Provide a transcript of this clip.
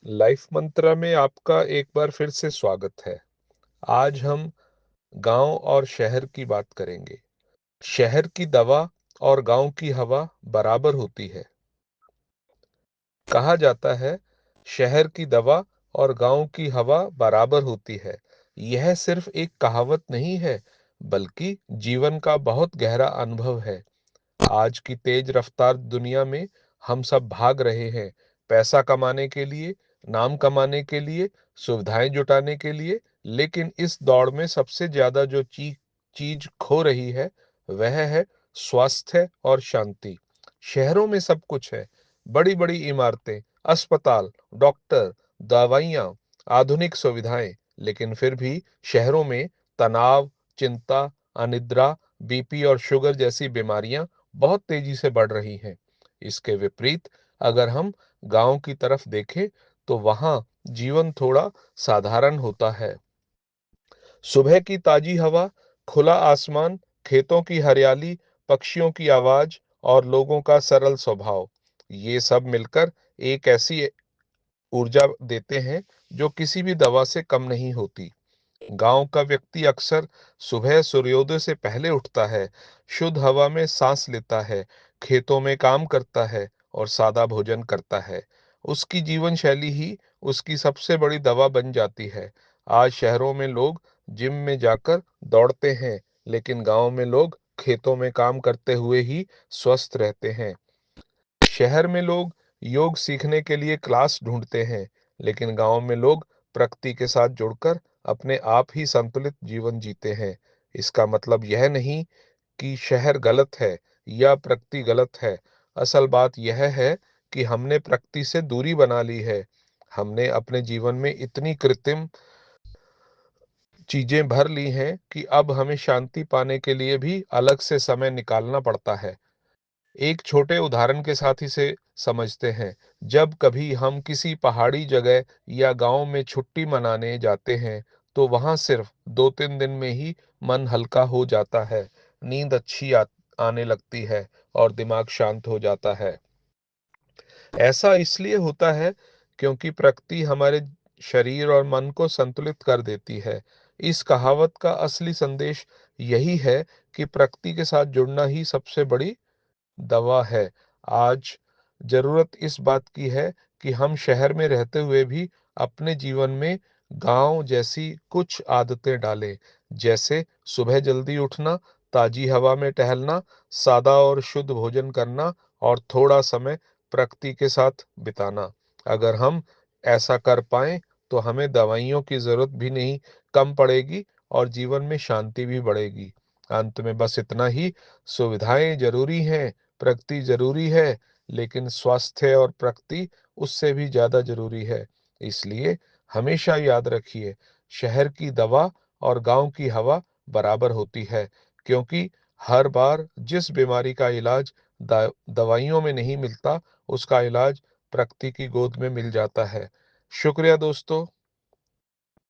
Life मंत्रा में आपका एक बार फिर से स्वागत है। आज हम गांव और शहर की बात करेंगे। शहर की दवा और गांव की हवा बराबर होती है। कहा जाता है, शहर की दवा और गांव की हवा बराबर होती है। यह सिर्फ एक कहावत नहीं है, बल्कि जीवन का बहुत गहरा अनुभव है। आज की तेज रफ्तार दुनिया में हम सब भाग रहे हैं, पैसा कमाने के लिए, नाम कमाने के लिए, सुविधाएं जुटाने के लिए। लेकिन इस दौड़ में सबसे ज्यादा जो चीज खो रही है, वह है स्वास्थ्य और शांति। शहरों में सब कुछ है, बड़ी बड़ी इमारतें, अस्पताल, डॉक्टर, दवाइयां, आधुनिक सुविधाएं। लेकिन फिर भी शहरों में तनाव, चिंता, अनिद्रा, बीपी और शुगर जैसी बीमारियां बहुत तेजी से बढ़ रही हैं। इसके विपरीत अगर हम गांव की तरफ देखें, तो वहां जीवन थोड़ा साधारण होता है। सुबह की ताजी हवा, खुला आसमान, खेतों की हरियाली, पक्षियों की आवाज और लोगों का सरल स्वभाव, ये सब मिलकर एक ऐसी ऊर्जा देते हैं जो किसी भी दवा से कम नहीं होती। गांव का व्यक्ति अक्सर सुबह सूर्योदय से पहले उठता है, शुद्ध हवा में सांस लेता है, खेतों में काम करता है और सादा भोजन करता है। उसकी जीवन शैली ही उसकी सबसे बड़ी दवा बन जाती है। आज शहरों में लोग जिम में जाकर दौड़ते हैं, लेकिन गांव में लोग खेतों में काम करते हुए ही स्वस्थ रहते हैं। शहर में लोग योग सीखने के लिए क्लास ढूंढते हैं, लेकिन गांव में लोग प्रकृति के साथ जुड़कर अपने आप ही संतुलित जीवन जीते हैं। इसका मतलब यह नहीं कि शहर गलत है या प्रकृति गलत है। असल बात यह है कि हमने प्रकृति से दूरी बना ली है। हमने अपने जीवन में इतनी कृत्रिम चीजें भर ली हैं कि अब हमें शांति पाने के लिए भी अलग से समय निकालना पड़ता है। एक छोटे उदाहरण के साथ इसे समझते हैं। जब कभी हम किसी पहाड़ी जगह या गांव में छुट्टी मनाने जाते हैं, तो वहां सिर्फ 2-3 दिन में ही मन हल्का हो जाता है, नींद आने लगती है और दिमाग शांत हो जाता है। ऐसा इसलिए होता है क्योंकि प्रकृति हमारे शरीर और मन को संतुलित कर देती है। इस कहावत का असली संदेश यही है कि प्रकृति के साथ जुड़ना ही सबसे बड़ी दवा है। आज जरूरत इस बात की है कि हम शहर में रहते हुए भी अपने जीवन में गांव जैसी कुछ आदतें डालें, जैसे सुबह जल्दी उठना, ताजी हवा में टहलना, सादा और शुद्ध भोजन करना और थोड़ा समय प्रकृति के साथ बिताना। अगर हम ऐसा कर पाएं, तो हमें दवाइयों की जरूरत भी नहीं कम पड़ेगी और जीवन में शांति भी बढ़ेगी। अंत में बस इतना ही, सुविधाएं जरूरी हैं, प्रगति जरूरी है, लेकिन स्वास्थ्य और प्रगति उससे भी ज्यादा जरूरी है। इसलिए हमेशा याद रखिए, शहर की दवा और गांव की हवा बराबर होती है, क्योंकि हर बार जिस बीमारी का इलाज दवाइयों में नहीं मिलता, उसका इलाज प्रकृति की गोद में मिल जाता है। शुक्रिया दोस्तों।